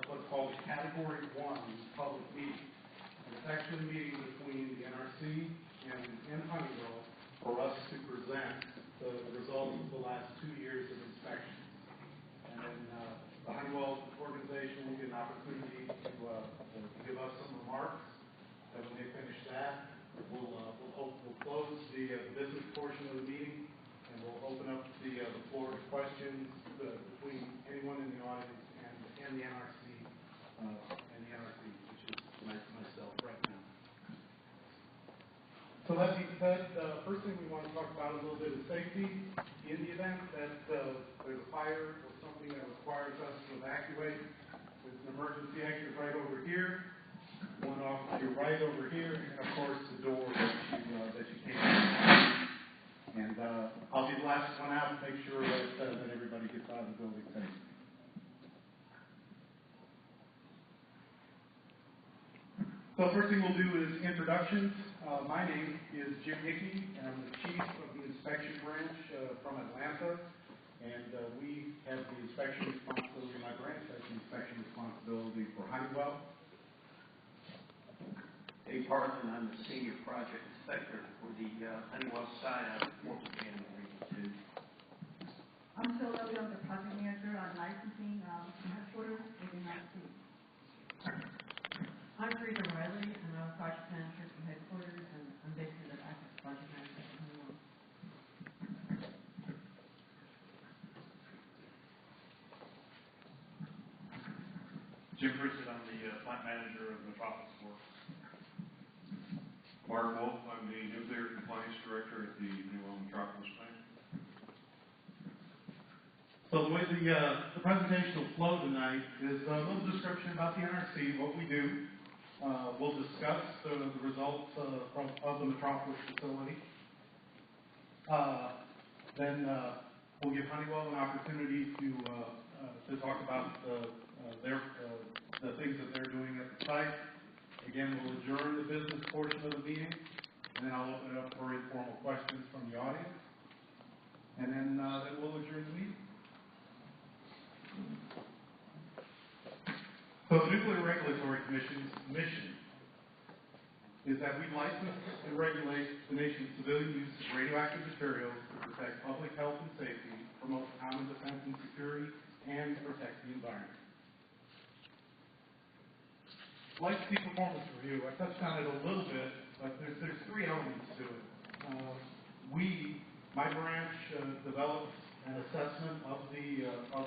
what's called a Category 1 public meeting. And it's actually a meeting between the NRC and Honeywell for us to present the results of the last 2 years of inspections. And then the Honeywell organization will get an opportunity to give us some remarks. And when they finish that, we'll close the business portion of the meeting, and we'll open up the floor to questions between anyone in the audience and the NRC, which is myself right now. So that being said, first thing we want to talk about a little bit is safety. In the event that there's a fire or something that requires us to evacuate, there's an emergency exit right over here, one off to your right over here, and of course the door that you can't use. And I'll be the last one out to make sure that everybody gets out of the building safe. So first thing we'll do is introductions. My name is Jim Hickey, and I'm the chief of the inspection branch from Atlanta. And we have the inspection responsibility. My branch has the inspection responsibility for Honeywell. Dave Harlan, I'm the senior project inspector for the Honeywell side out of Fort Buchanan Region 2. I'm Phil Levy, I'm the project manager on licensing headquarters within IT. I'm Teresa Riley, and I'm project manager for headquarters, and I'm basically the backup project manager for Honeywell. Jim Pritchett, I'm the plant manager of Metropolis Works. Mark Wolf, I'm the nuclear compliance director at the Honeywell Metropolis plant. So the way the presentation will flow tonight is a little description about the NRC, what we do. We'll discuss the results of the Metropolis facility. Then we'll give Honeywell an opportunity to talk about the things that they're doing at the site. Again, we'll adjourn the business portion of the meeting, and then I'll open it up for informal questions from the audience. And then we'll adjourn the meeting. So the Nuclear Regulatory Commission's mission is that we license and regulate the nation's civilian use of radioactive materials to protect public health and safety, promote common defense and security, and protect the environment. Licensing performance review, I touched on it a little bit, but there's 3 elements to it. My branch develops an assessment of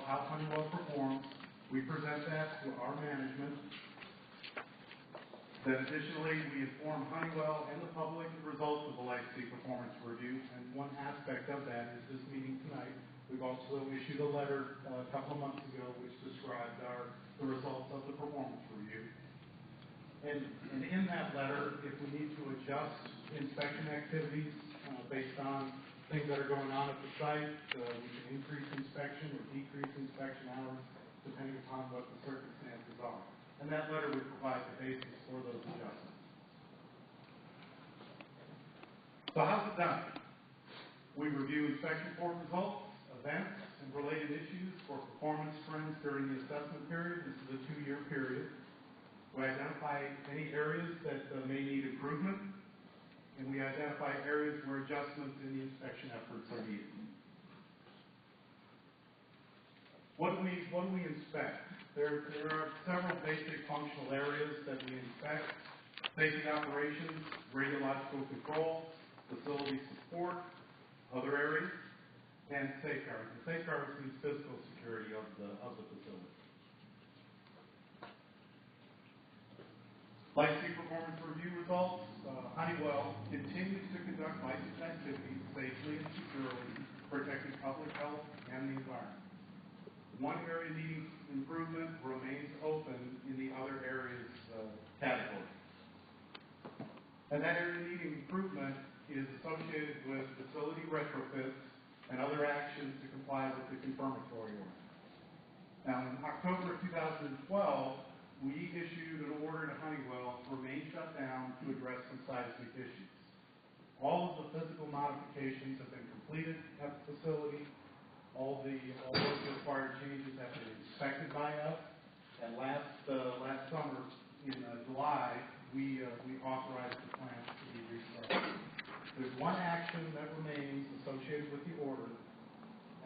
how Honeywell performs. We present that to our management. Then additionally, we inform Honeywell and the public the results of the licensing performance review, and one aspect of that is this meeting tonight. We've also issued a letter a couple of months ago which described the results of the performance review. And in that letter, if we need to adjust inspection activities based on things that are going on at the site, we can increase inspection or decrease inspection hours depending upon what the circumstances are. And that letter would provide the basis for those adjustments. So how's it done? We review inspection report results, events, and related issues for performance trends during the assessment period. This is a 2-year period. We identify any areas that may need improvement, and we identify areas where adjustments in the inspection efforts are needed. What do we inspect? There are several basic functional areas that we inspect: safety operations, radiological control, facility support, other areas, and safeguards. And safeguards means physical security of the facility. Licensing performance review results. Honeywell continues to conduct license activities safely and securely, protecting public health and the environment. One area needing improvement remains open in the other areas category. And that area needing improvement is associated with facility retrofits and other actions to comply with the confirmatory order. Now, in October of 2012, we issued an order to Honeywell to remain shut down to address some seismic issues. All of the physical modifications have been completed at the facility. All the required changes have been inspected by us, And last summer, in July, we authorized the plant to be restarted. There's one action that remains associated with the order,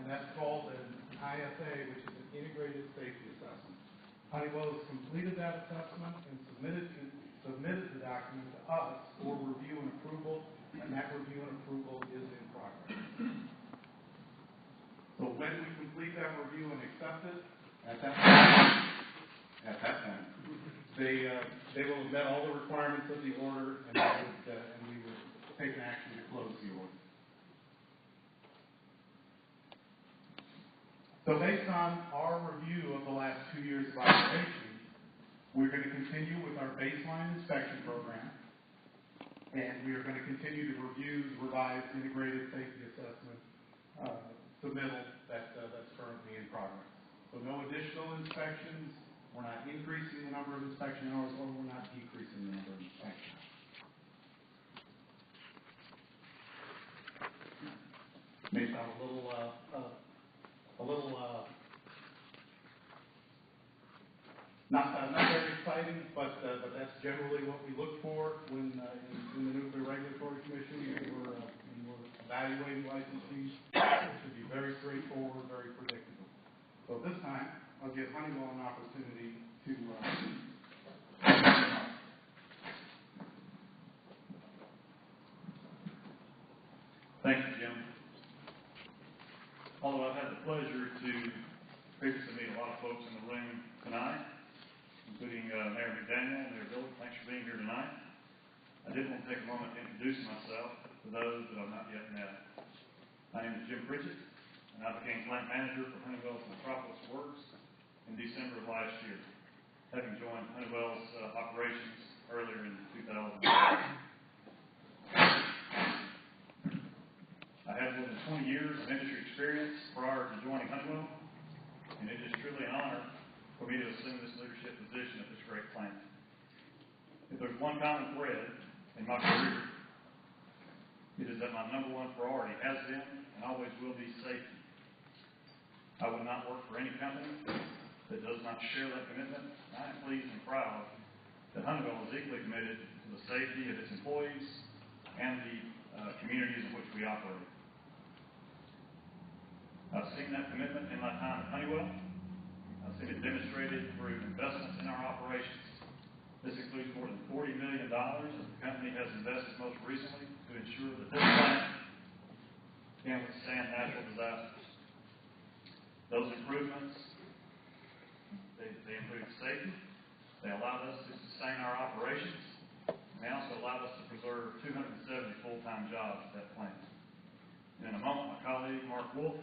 and that's called an ISA, which is an integrated safety assessment. Honeywell has completed that assessment and submitted the document to us for review and approval, and that review and approval is in progress. So when we complete that review and accept it, at that time, they will have met all the requirements of the order, and we would take an action to close the order. So based on our review of the last 2 years of operations, we're going to continue with our baseline inspection program, and we are going to continue to review the revised integrated safety assessment submittal that's currently in progress. So no additional inspections. We're not increasing the number of inspection hours, or we're not decreasing the number of inspections. May sound a little not very exciting, but that's generally what we look for when in the Nuclear Regulatory Commission when we're evaluating licensees. It should be very straightforward, very predictable. So at this time, I'll give Honeywell an opportunity to Thank you, Jim. Although I've had the pleasure to previously meet a lot of folks in the room tonight, including Mayor McDaniel, Mayor Bill, thanks for being here tonight. I did want to take a moment to introduce myself to those that I've not yet met. My name is Jim Pritchett, and I became plant manager for Honeywell's Metropolis Works in December of last year, having joined Honeywell's operations earlier in 2000. I had more than 20 years of industry experience prior to joining Honeywell, and it is truly an honor for me to assume this leadership position at this great plant. If there's one common thread in my career, it is that my number one priority has been and always will be safety. I would not work for any company that does not share that commitment. I am pleased and proud that Honeywell is equally committed to the safety of its employees and the communities in which we operate. I've seen that commitment in my time at Honeywell. I've seen it demonstrated through investments in our operations. This includes more than $40 million that the company has invested most recently to ensure that this plant can withstand natural disasters. Those improvements, they improved safety. They allowed us to sustain our operations. And they also allowed us to preserve 270 full-time jobs at that plant. And in a moment, my colleague, Mark Wolf,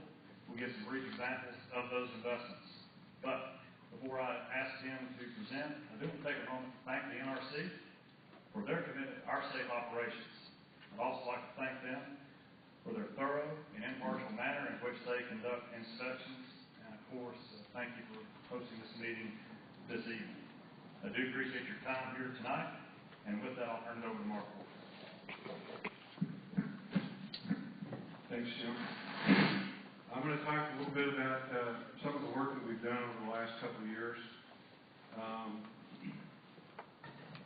will give some brief examples of those investments. But before I ask him to present, I do want to take a moment to thank the NRC for their commitment to our safe operations. I'd also like to thank them for their thorough and impartial manner in which they conduct inspections. And of course, thank you for hosting this meeting this evening. I do appreciate your time here tonight. And with that, I'll turn it over to Mark. Thanks, Jim. I'm going to talk a little bit about some of the work that we've done over the last couple of years.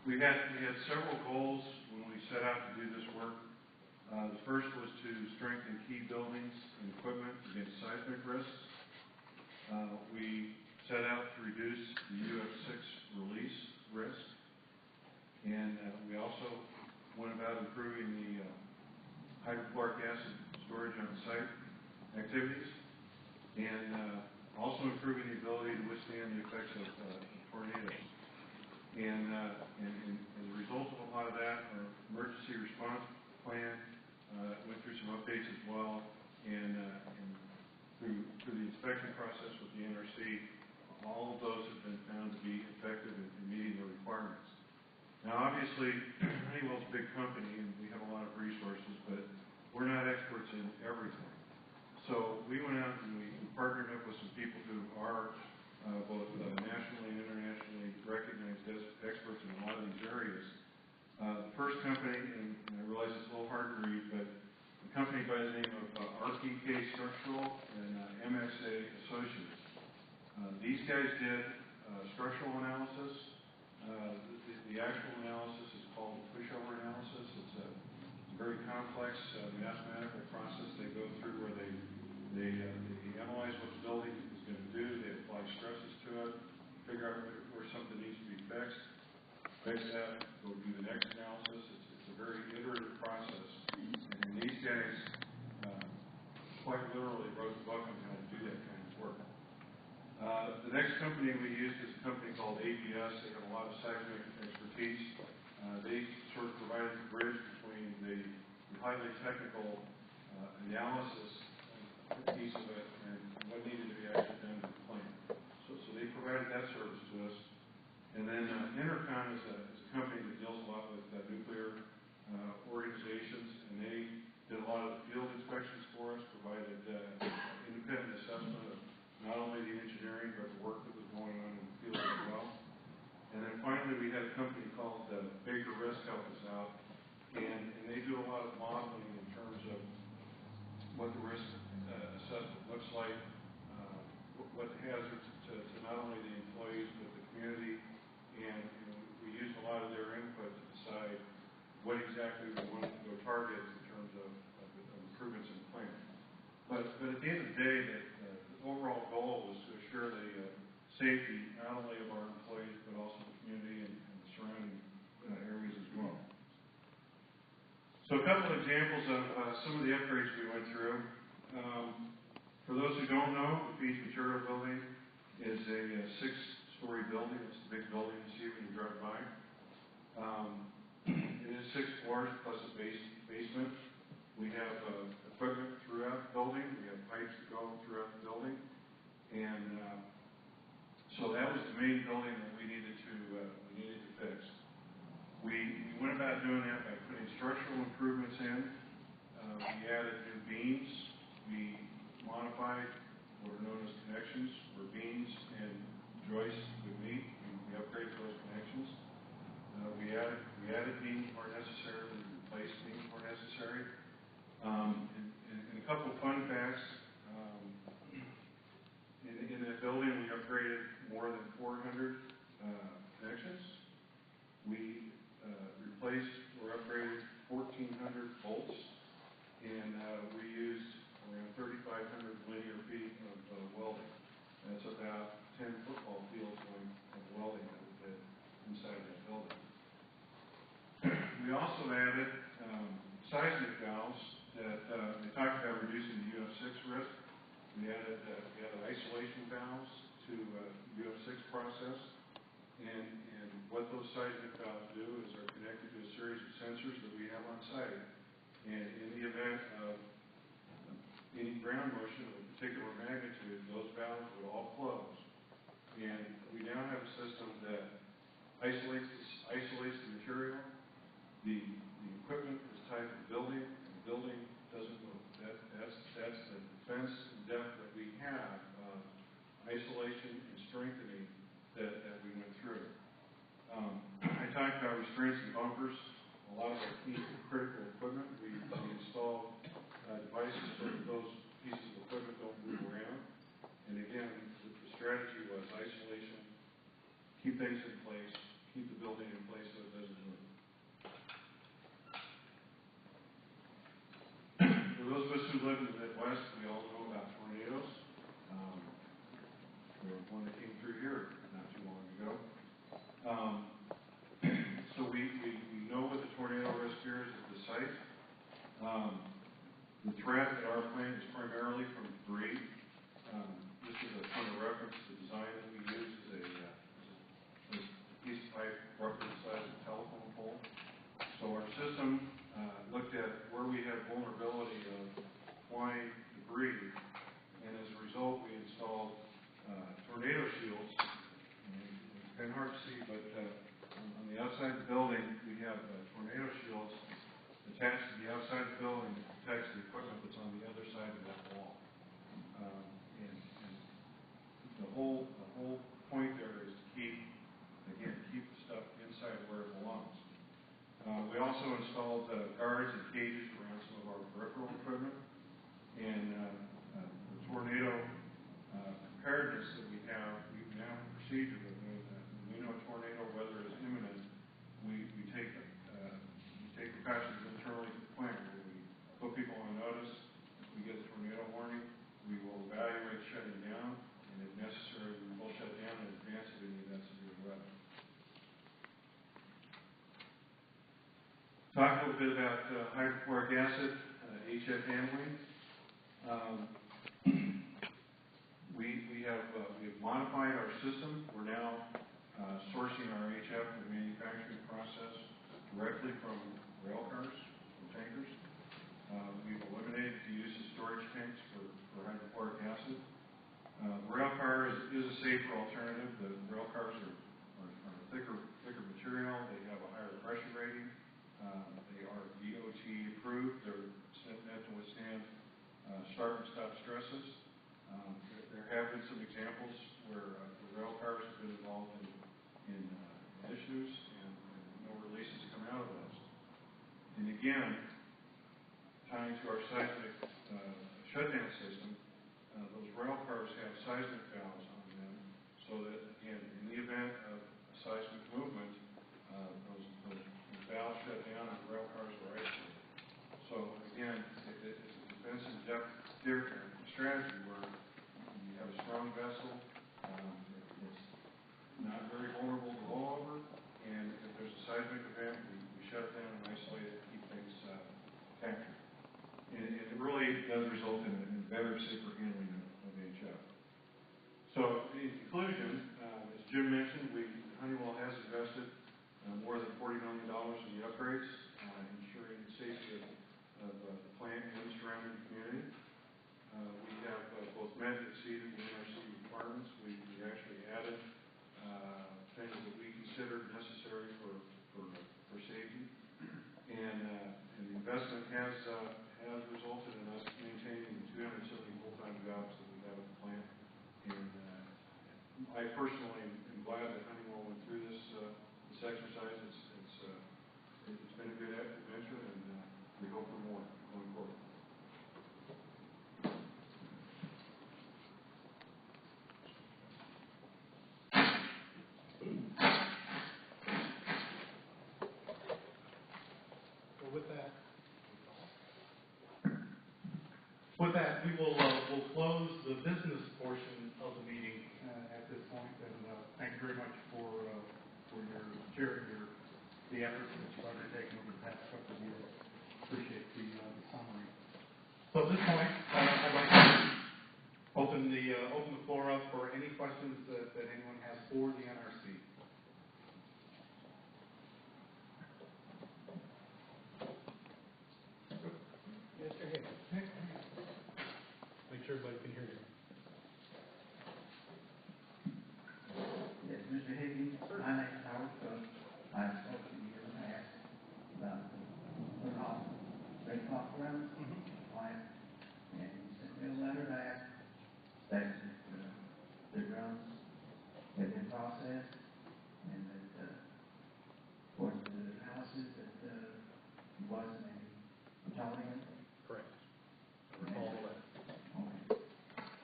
We had several goals when we set out to do this work. The first was to strengthen key buildings and equipment against seismic risks. We set out to reduce the UF6 release risk. And we also went about improving the hydrochloric acid storage on site activities, and also improving the ability to withstand the effects of tornadoes. And as a result of a lot of that, our emergency response plan went through some updates as well, and through the inspection process with the NRC, all of those have been found to be effective in meeting the requirements. Now, obviously, Honeywell's a big company, and we have a lot of resources, but we're not experts in everything. So we went out and we partnered up with some people who are both nationally and internationally recognized as experts in a lot of these areas. The first company, and I realize it's a little hard to read, but a company by the name of RPK Structural and MXA Associates. These guys did structural analysis. The actual analysis is called the pushover analysis. It's a very complex mathematical process they go through where they analyze what the building is going to do, they apply stresses to it, figure out where something needs to be fixed, fix that, go do the next analysis. It's a very iterative process. And these guys quite literally wrote the book on how to do that kind of work. The next company we used is a company called ABS. They have a lot of seismic expertise. They sort of provided the bridge between the highly technical analysis piece of it and what needed to be actually done to the plant. So they provided that service to us. And then Intercon is a company that deals a lot with nuclear organizations, and they did a lot of the field inspections for us, provided independent assessment of not only the engineering, but the work that was going on in the field as well. And then finally, we had a company called Baker Risk help us out, and they do a lot of modeling in terms of what the risk assessment looks like, what the hazards to not only the employees, but the community, and we used a lot of their input to decide what exactly we wanted to go target in terms of improvements in the plant. But at the end of the day, the overall goal was to assure the safety not only of our employees, but also the community and the surrounding areas as well. So a couple of examples of some of the upgrades we went through. For those who don't know, the Beach Material Building is a 6-story building. It's the big building you see when you drive by. It is 6 floors plus a basement. We have equipment throughout the building. We have pipes that go throughout the building. And so that was the main building that we needed to fix. We went about doing that by putting structural improvements in. We added new beams. We modified what are known as connections, where beams and joists would meet. We upgraded those connections. We added beams where necessary. We replaced beams where necessary. And a couple of fun facts. In that building, we upgraded more than 400 connections. We replaced or upgraded 1,400 bolts, and we used around 3,500 linear feet of welding. That's about 10 football fields of welding that we did inside that building. We also added seismic valves that they talked about reducing the UF6 risk. We added isolation valves to the UF6 process, and what those seismic valves do is they're connected to a series of sensors that we have on site. And in the event of any ground motion of a particular magnitude, those valves would all close. And we now have a system that isolates the material. The equipment is tied to the building, and the building doesn't move. That's the defense in depth that we have of isolation and strengthening that we went through. I talked about restraints and bumpers. A lot of our key critical equipment, we installed devices so that those pieces of equipment don't move around. And again, the strategy was isolation, keep things in place, keep the building in place so it doesn't move. For those of us who live in the Midwest, we all know about tornadoes. There was one that came through here not too long ago. So we know what the tornado risk here is at the site. The threat at our plant is primarily from debris. This is a point of reference. The design that we use is a piece of pipe roughly the size of a telephone pole. So our system looked at where we had vulnerability of flying debris, and as a result, we installed tornado shields. It's kind of hard to see, but on the outside of the building, we have tornado shields attached to the outside of the building that protects the equipment that's on the other side of that wall. And the whole point there is to keep the stuff inside where it belongs. We also installed guards and cages around some of our peripheral equipment, and the tornado preparedness that we have, we now have a procedure that when Talk a little bit about hydrochloric acid, HF handling. We have modified our system. We're now sourcing our HF and manufacturing process directly from rail cars, from tankers. We've eliminated the use of storage tanks for hydrochloric acid. Rail car is a safer alternative. The rail cars are thicker material. They have a higher pressure rating. They are DOT approved. They're meant to withstand start and stop stresses. There have been some examples where the rail cars have been involved in issues and no releases come out of those. And again, tying to our seismic shutdown system, those rail cars have seismic valves on them, so that again, in the event of a seismic movement, those valves shut down and the rail cars are isolated. So again, it's a defensive strategy where you have a strong vessel, it's not very vulnerable to rollover, and if there's a seismic event, we shut it down and isolate it, keep things captured. And it really does result in a better, safer handling of HF. So in conclusion, as Jim mentioned, Honeywell has invested more than $40 million in the upgrades, ensuring the safety of the plant and the surrounding community. We have both met and exceeded the NRC requirements. We actually added things that we considered necessary for safety, and the investment has resulted in us maintaining the 270 full-time jobs that we have at the plant. And I personally am glad that Honeywell went through this exercise. It's been a good adventure, and we hope for more going forward. With that, we will we'll close the business portion of the meeting at this point, and thank you very much for your sharing the efforts that you've undertaken over the past couple of years. Appreciate the summary. So at this point, I'd like to open the floor up for any questions that anyone has for the NRC. Mr. Higgins. Make sure everybody can hear you. Yes, Mr. Higgins, my name is Howard Cook. I spoke to you in the past about the Red Hawk Road plant, and you sent me a letter back stating that the drums had been processed and that according to the analysis that there wasn't any plutonium. Correct. I recall the letter.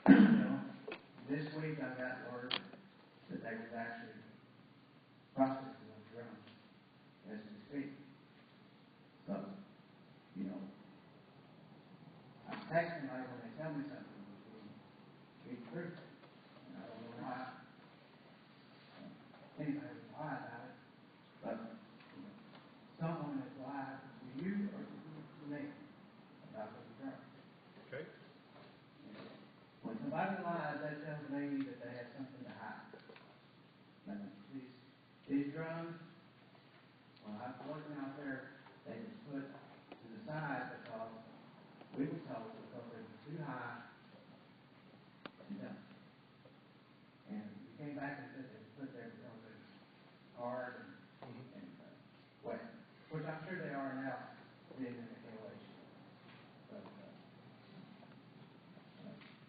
Well, this week I got word that they was actually processing those drums as we speak. So, I'm texting like when they tell me something, it's true. And I don't know why anybody would lie about it, but someone has lied to you or to me about those drums. Okay. When somebody lies, that tells me that they have something to hide. Now, these drums, when I was working out there, they was put to the side because we were told because they were too high to dump. And we came back and said they were put there because they were hard and wet, which I'm sure they are now, being in the accumulation. But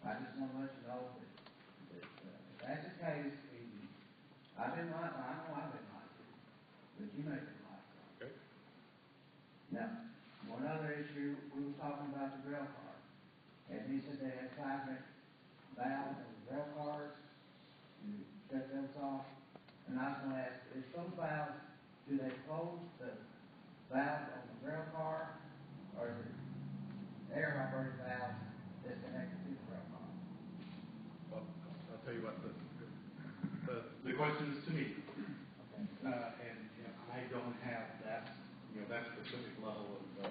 I just want to let you know that if that's the case, I've been lied to. I know I've been lied to, but you may have been lied to. Okay. Now, one other issue, we were talking about the rail car, and he said they had seismic valves on the rail cars, and shut those off. And I was going to ask, is those valves, do they close the valve on the rail car, or is it air operated valves that's connected to the rail car? Well, I'll tell you what, The question is to me, Okay. and I don't have that that specific level of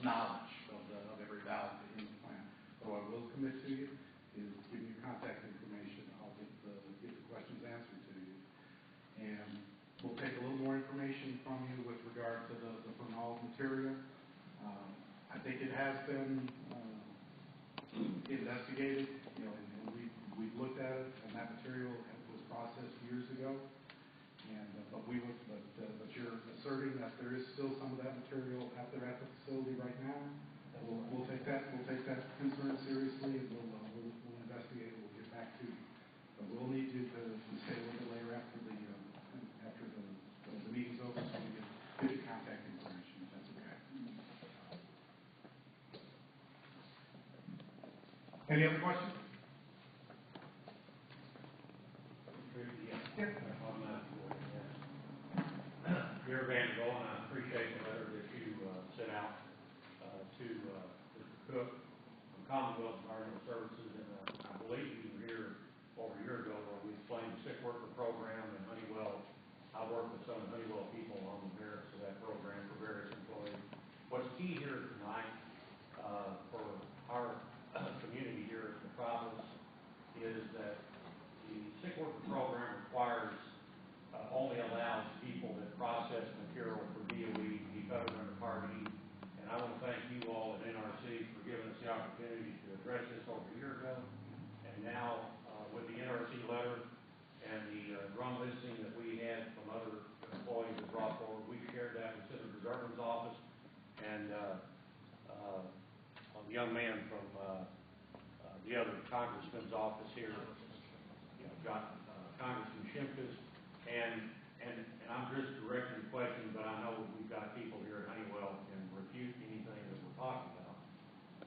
knowledge of every valve in the plant. So what I will commit to you is giving you contact information. I'll get the questions answered to you. And we'll take a little more information from you with regard to the phenol material. I think it has been investigated, and we've looked at it, and that material was processed years ago. And but you're asserting that there is still some of that material out there at the facility right now. We'll take that concern seriously, and we'll investigate. We'll get back to you. But we'll need you to stay a little bit later after the meeting's over, so we can get your contact information. If that's okay. Any other questions? Mayor Vanderbilt, and I appreciate the letter that you sent out to Mr. Cook from Commonwealth Environmental Services, and I believe you were here over a year ago where we explained the sick worker program and Honeywell. I worked with some of the Honeywell people on the merits of that program for various employees. What's key here tonight for our community here at Metropolis is that the sick worker program requires only allows people that process material for DOE to be covered under Part E. And I want to thank you all at NRC for giving us the opportunity to address this over a year ago. And now with the NRC letter and the drum listing that we had from other employees that brought forward, we shared that with Senator Durbin's office and a young man from the other congressman's office here, Congressman Shimkus. And I'm just directing the question, but I know we've got people here at Honeywell who can refute anything that we're talking about.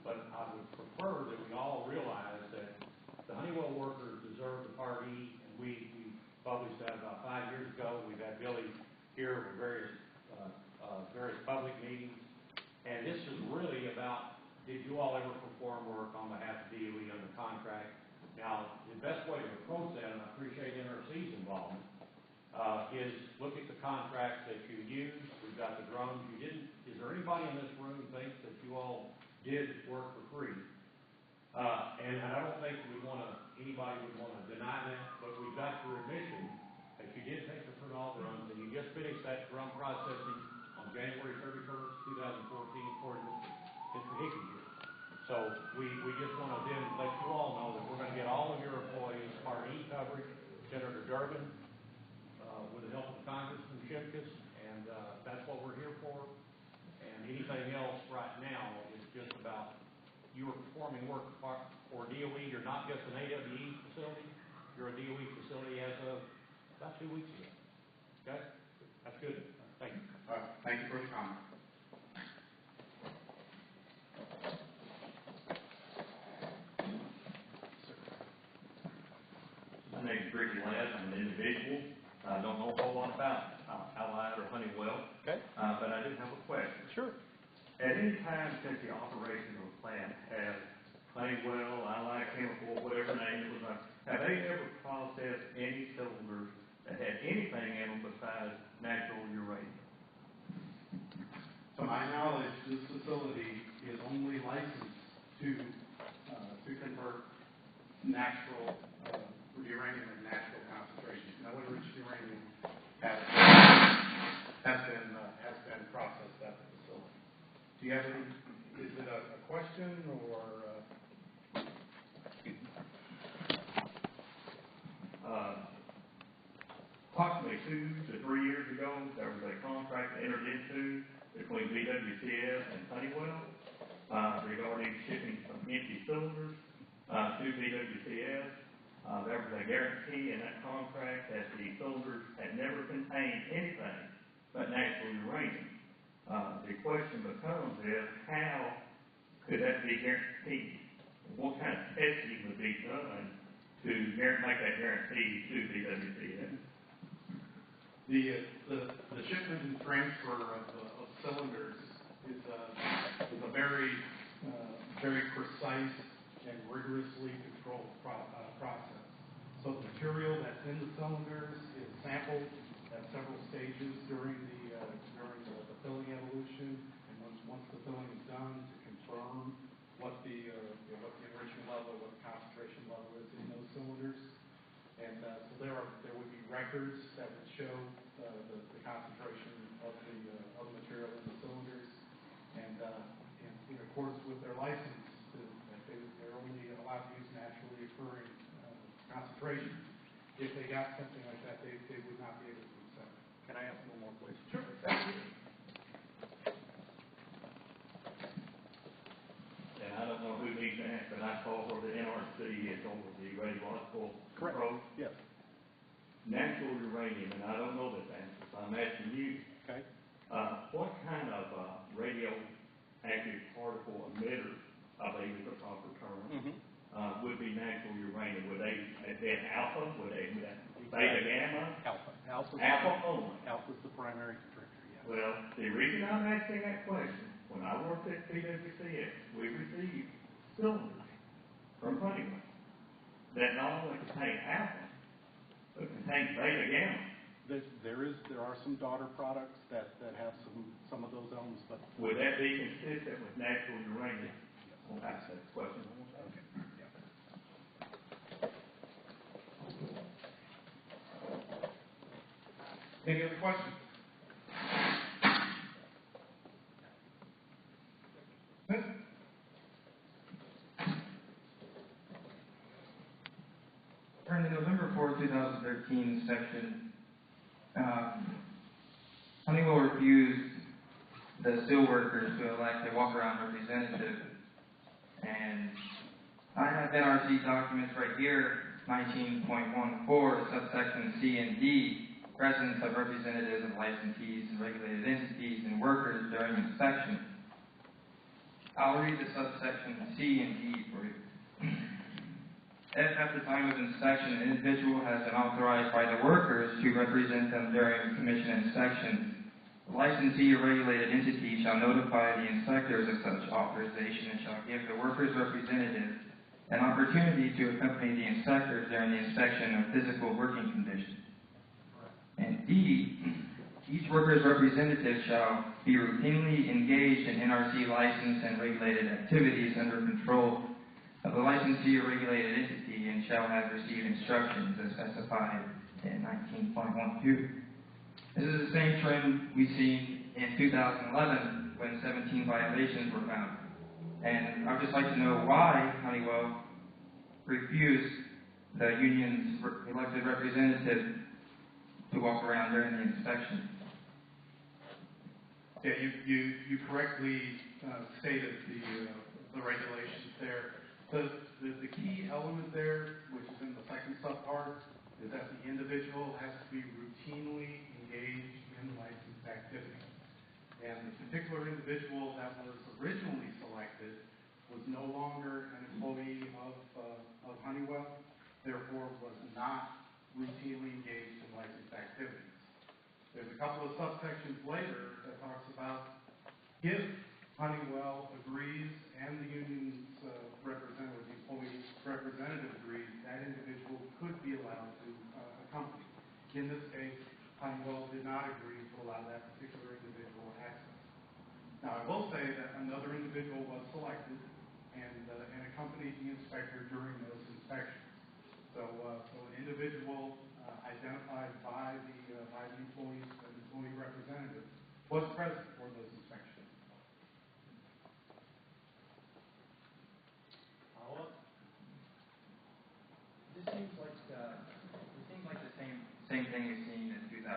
But I would prefer that we all realize that the Honeywell workers deserve the Part E, and we published that about 5 years ago. We've had Billy here for various public meetings. And this is really about, did you all ever perform work on behalf of DOE under contract? Now, the best way to approach that, and I appreciate NRC's involvement, is look at the contracts that you used. We've got the drones you didn't. Is there anybody in this room who thinks that you all did work for free? And I don't think anybody would want to deny that, but we've got your admission that you did take the phenol drones, and you just finished that drum processing on January 31st, 2014, according to Mr. Hickey here. So we just want to then let you all know that we're going to get all of your employees Part E coverage. Senator Durbin, with the help of Congressman Shimkus, and that's what we're here for. And anything else right now is just about you are performing work for DOE. You're not just an AWE facility. You're a DOE facility as of about 2 weeks ago. Okay? That's good. Thank you. All right. Thank you for the comment. My name is Ricky Ladd. I'm an individual. I don't know a whole lot about Allied or Honeywell, Okay. But I do have a question. Sure. At any time since the operation of the plant, have Honeywell, Allied Chemical, whatever name it was on, have they ever processed any cylinders that had anything in them besides natural uranium? To my knowledge, this facility is only licensed to convert natural uranium and natural concentrations. No enriched uranium has been processed at the facility. Do you have any? Is it a question or? Approximately 2 to 3 years ago, there was a contract entered into between BWCS and Honeywell regarding shipping some empty cylinders to BWCS. There was a guarantee in that contract that the cylinders had never contained anything but natural uranium. The question becomes is, how could that be guaranteed? What kind of testing would be done to make that guarantee to BWCS? The shipment and transfer of cylinders is a very precise and rigorously controlled process. So the material that's in the cylinders is sampled at several stages during the confirm what the enrichment level, what the concentration level is in those cylinders. And so there would be records that would show the concentration of the material in the cylinders. And in accordance with their license, they're only allowed to use naturally occurring concentration. If they got something like that, they would not be able to accept it. Can I ask one more question? Sure. And I don't know who needs to answer, but I call where the NRC is over the radiological control. Yes. Natural uranium, and I don't know this answer, so I'm asking you. Okay. What kind of radioactive particle emitter, I believe is the proper term, would be natural uranium? Would they be an alpha? Would they beta gamma? Alpha. Alpha only. Alpha's the primary contribtor, yes. Well, the reason I'm asking that question, when I worked at PWCS, we received cylinders from Honeywell that not only contain alpha, but contain beta gamma. There are some daughter products that have some of those elements, but Would that be consistent with natural uranium? I'll ask that question. okay. Yeah. Any other questions? Smith? During the November 4, 2013 inspection, Honeywell refused the steelworkers to elect a walk-around representative. And I have NRC documents right here, 19.14, subsection C and D, presence of representatives of licensees and regulated entities and workers during inspection. I'll read the subsection C and D for you. If at the time of inspection an individual has been authorized by the workers to represent them during commission inspection, the licensee or regulated entity shall notify the inspectors of such authorization and shall give the workers' representative an opportunity to accompany the inspectors during the inspection of physical working conditions. And D, each worker's representative shall be routinely engaged in NRC licensed and regulated activities under control of the licensee or regulated entity and shall have received instructions as specified in 19.12. This is the same trend we've seen in 2011 when 17 violations were found. And I'd just like to know why Honeywell refused the union's elected representative to walk around during the inspection. Yeah, you correctly stated the regulations there. The key element there, which is in the second subpart, is that the individual has to be routinely engaged in licensed activity. And the particular individual that was originally selected was no longer an employee of Honeywell, therefore was not routinely engaged in licensed activities. There's a couple of subsections later that talks about if Honeywell agrees and the union's representative, the employee's representative agrees, that individual could be allowed to accompany. In this case, Honeywell did not agree to allow that particular individual access. Now, I will say that another individual was selected and accompanied the inspector during those inspections. So an individual identified by the employee representative was present for those inspections. This seems like the same thing we've seen in 2011.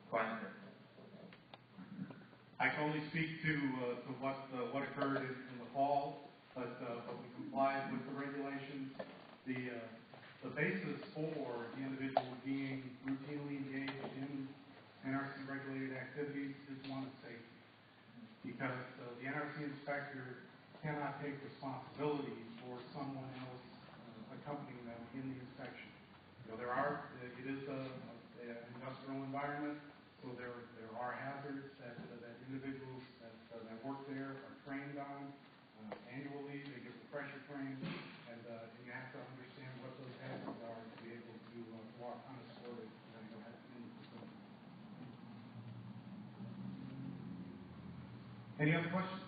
Quite a bit. I can only speak to what occurred in the fall, but we complied with the regulations. The basis for the individual being routinely engaged in NRC regulated activities is one of safety, because the NRC inspector cannot take responsibility for someone else accompanying them in the inspection. You know, it is an industrial environment, so there are hazards that individuals that work there are trained on annually. They get refresher trained, and you have to understand what those hazards are to be able to walk unescorted in the facility. Any other questions?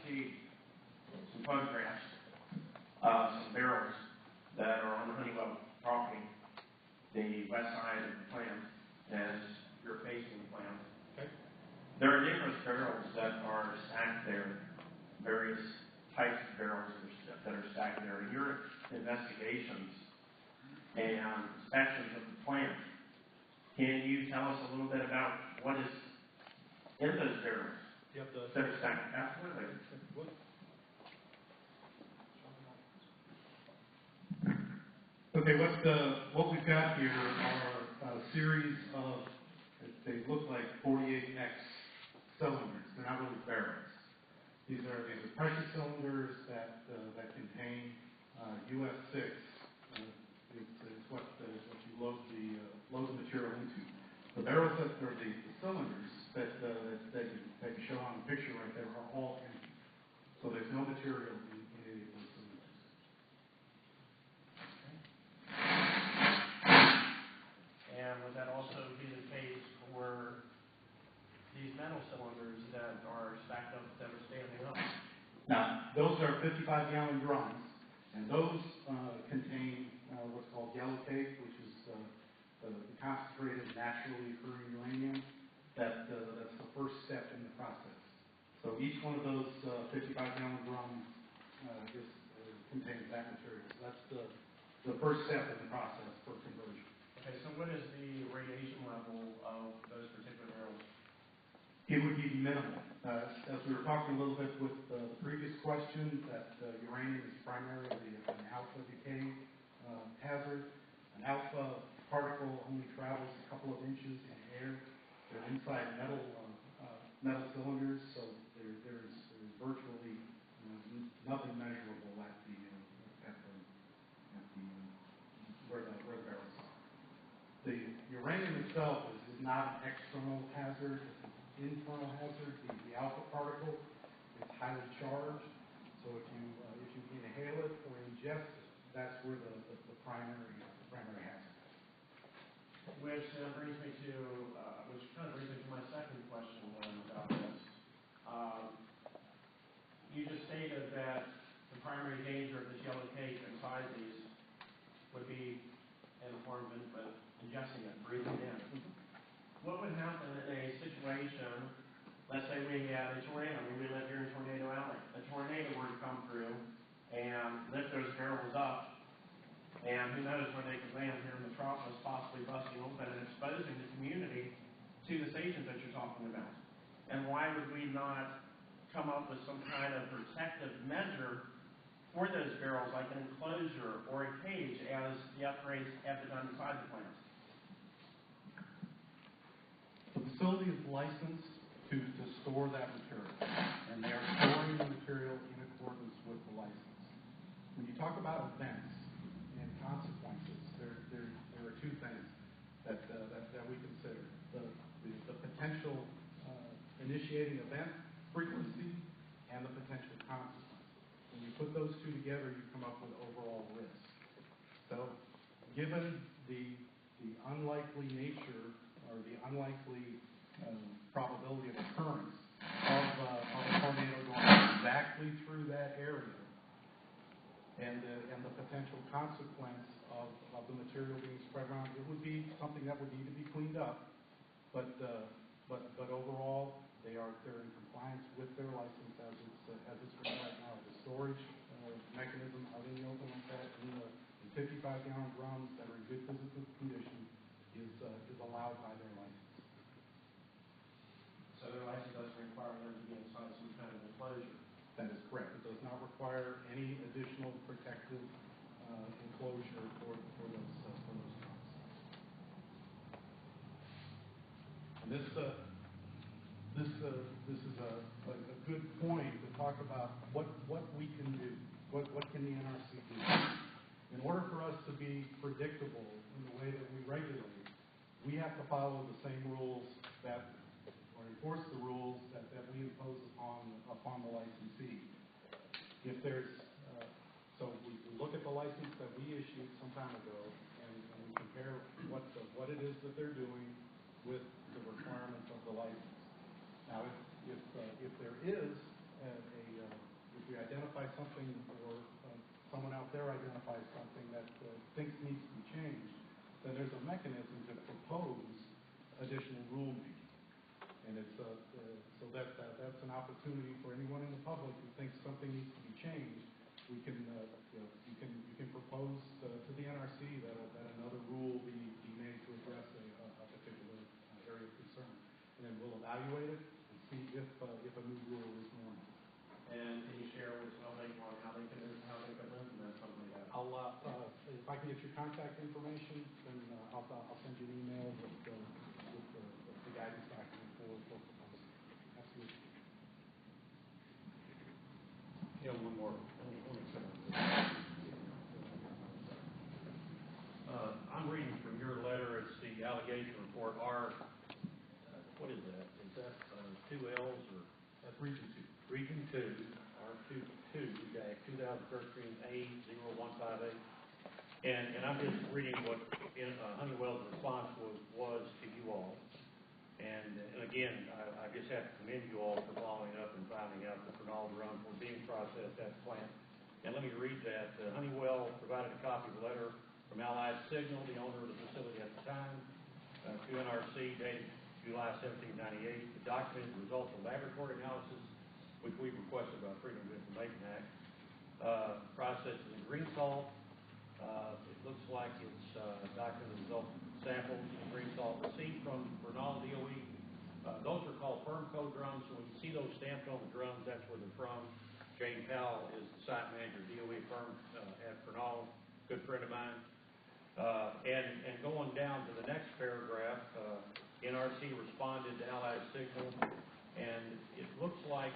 see some photographs of some barrels that are on Honeywell property, the west side of the plant, as you're facing the plant. Okay. There are numerous barrels that are stacked there, various types of barrels that are stacked there. In your investigations and inspections of the plant, can you tell us a little bit about what is in those barrels that are stacked? Absolutely. Okay, what we've got here are a series of, they look like 48X cylinders. They're not really barrels. These are pressure cylinders that contain US6. It's what you load the material into. The barrels or the cylinders that you show on the picture right there are all empty. So there's no material in any of those cylinders. And would that also be the case for these metal cylinders that are stacked up, that are standing up? Now, those are 55-gallon drums, and those contain what's called yellow cake, which is the concentrated naturally occurring uranium. That's the first step in the process. So each one of those 55-gallon drums contains that material. So that's the first step in the process for conversion. Okay, so what is the radiation level of those particular barrels? It would be minimal. As we were talking a little bit with the previous question, that uranium is primarily an alpha decay hazard. An alpha particle only travels a couple of inches in air. They're inside metal cylinders, so there's virtually nothing measurable at where the barrels are. The uranium itself is not an external hazard. It's an internal hazard. The alpha particle is highly charged, so if you inhale it or ingest it, that's where the primary hazard. Which brings me to, which kind of brings me to my second question then about this. You just stated that the primary danger of this yellow cake inside these would be in the form of ingesting it, breathing it in. What would happen in a situation, let's say we had a tornado, we live here in Tornado Alley, a tornado were to come through and lift those barrels up, and who knows where they could land here in Metropolis, possibly busting open and exposing the community to this agent that you're talking about. And why would we not come up with some kind of protective measure for those barrels, like an enclosure or a cage, as the upgrades have been done inside the plant? The facility is licensed to store that material, and they are storing the material in accordance with the license. When you talk about events and consequences, there are two things that we consider: the potential initiating event frequency and the potential consequences. When you put those two together, you come up with overall risk. So, given the unlikely nature or the unlikely probability of occurrence of a tornado going exactly through that area, and the potential consequence of the material being spread around, it would be something that would need to be cleaned up. But overall, they're in compliance with their license as it's written right now. The storage mechanism out in the open like that in 55-gallon drums that are in good physical condition is allowed by their license. So their license doesn't require them to be inside some kind of enclosure? That is correct. It does not require any additional protective enclosure for those drums. And this is a good point to talk about what we can do. What can the NRC do? In order for us to be predictable in the way that we regulate, we have to follow the same rules or enforce the rules that we impose upon the licensee. If there's so we look at the license that we issued some time ago, and we compare what it is that they're doing with the requirements of the license. Now, if there is a we identify something or someone out there identifies something that thinks needs to be changed, then there's a mechanism to propose additional rulemaking. And it's so that's an opportunity for anyone in the public who thinks something needs to be changed. We can you can propose to the NRC that another rule be made to address a particular area of concern, and then we'll evaluate it and see if a new rule is normal. And can you share with how they implement something like that? I'll if I can get your contact information, then I'll send you an email with the guidance document for proposing. Absolutely. Yeah, one more. I'm reading from your letter. It's the allegation report. What is that? Is that two L's or? That's Region 2. Region 2, R22, 2013A0158. And I'm just reading what Honeywell's response was to you all. And again, I just have to commend you all for following up and finding out that phenol drums were being processed at the plant. And let me read that. Honeywell provided a copy of the letter from Allied Signal, the owner of the facility at the time, to NRC dated July 1798. The document is the result of laboratory analysis, which we requested by Freedom of Information Act. Processes in green salt. It looks like it's documented the result of samples of green salt received from Bernal DOE. Those are called firm code drums. So when you see those stamped on the drums, that's where they're from. Jane Powell is the site manager, DOE firm at Bernal, good friend of mine. And going down to the next paragraph, NRC responded to Allied Signal, and it looks like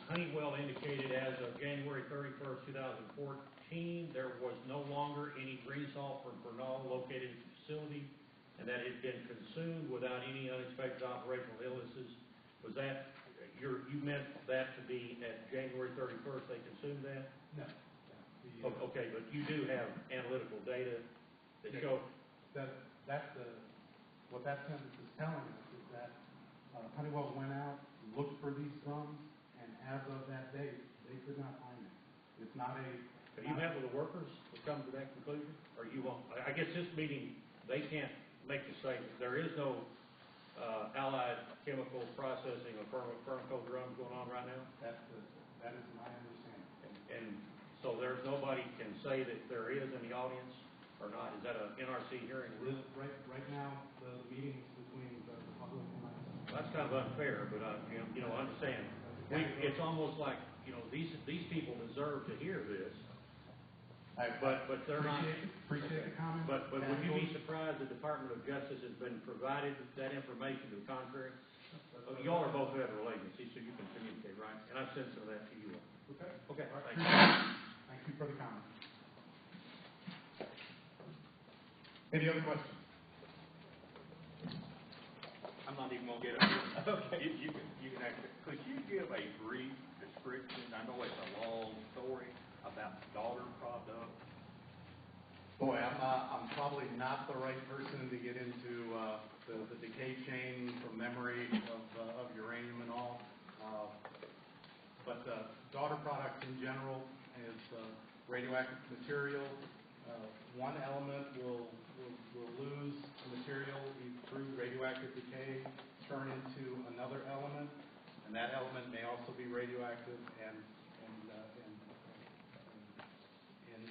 Honeywell indicated as of January 31st, 2014, there was no longer any green salt from Bernal located in the facility, and that it had been consumed without any unexpected operational illnesses. Was that, you meant that to be at January 31st, they consumed that? No. Okay, but you do have analytical data that show. What that sentence is telling us is that Honeywell went out, looked for these drums, and as of that date, they could not find them. It's not a. Have you met with the workers to come to that conclusion? Or you won't? I guess this meeting, they can't make the statement. There is no Allied chemical processing of firm coat drums going on right now? That is my understanding. And so there's nobody can say that there is in the audience or not? Is that an NRC hearing? Right now, the meeting is between the public and myself. Well, that's kind of unfair, but understand. It's almost like these people deserve to hear this, but they're not. Appreciate the comment. But would you be surprised the Department of Justice has been provided that information to the contrary? Y'all are both federal agencies, so you can communicate, right? And I've sent some of that to you all. Okay. Okay. All right. Thank you. Thank you for the comment. Any other questions? I'm not even gonna get up here. Okay. You can actually, could you give a brief description, I know it's a long story, about the daughter product? Boy, I'm probably not the right person to get into the decay chain from memory of uranium and all. But daughter products in general is radioactive material. One element will lose material through radioactive decay, turn into another element, and that element may also be radioactive and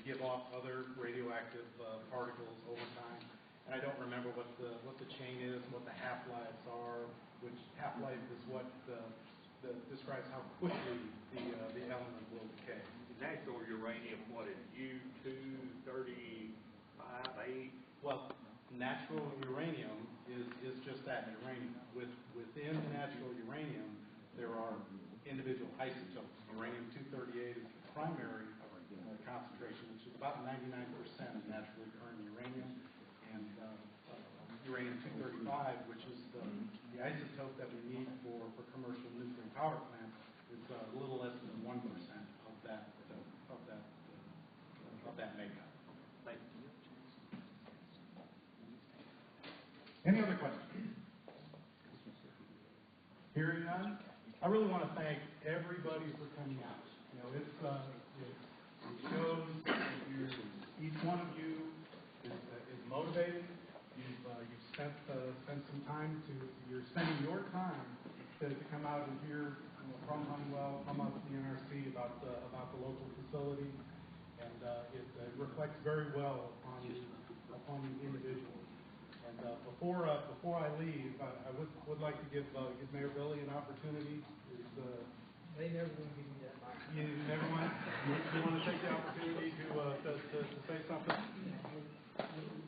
give off other radioactive particles over time. And I don't remember what the chain is, what the half-lives are, which half-life is what describes how quickly the element will decay. Natural uranium, what is U-235, 8? Well, natural uranium is just that, uranium. Within natural uranium, there are individual isotopes. Uranium-238 is the primary concentration, which is about 99% of naturally occurring uranium, and uranium-235, which is the isotope that we need for commercial nuclear power plants, is a little less than 1% of that makeup. Thank you. Any other questions? Hearing none, I really want to thank everybody for coming out. You know, it shows that each one of you is motivated. You've spent some time you're spending your time to come out and hear from Honeywell, from us, the NRC, about the local facility, and it reflects very well upon you individually. And before I leave, I would like to give Mayor Billy an opportunity. They never going to give me that mic. You never want to take the opportunity to say something?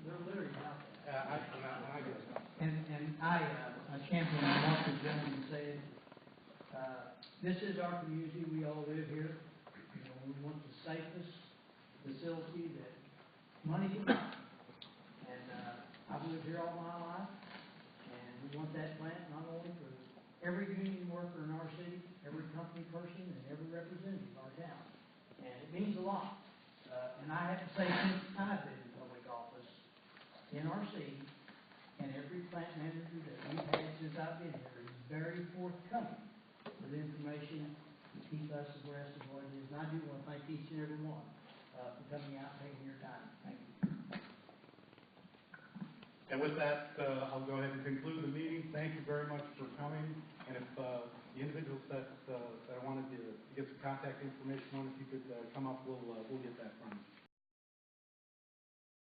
They're literally out there. I get it. And I champion what the gentleman said. This is our community. We all live here. You know, we want the safest facility that money can buy. And I've lived here all my life, and we want that plant not only for every union worker in our city, every company person, and every representative of our town. And it means a lot. And I have to say, since I've been in public office, NRC and every plant manager that we've had since I've been here is very forthcoming with information to keep us abreast of what it is. And I do want to thank each and every one for coming out and taking your time. Thank you. And with that, I'll go ahead and conclude the meeting. Thank you very much for coming. And if the individuals that I wanted to get some contact information on, if you could come up, we'll get that from you.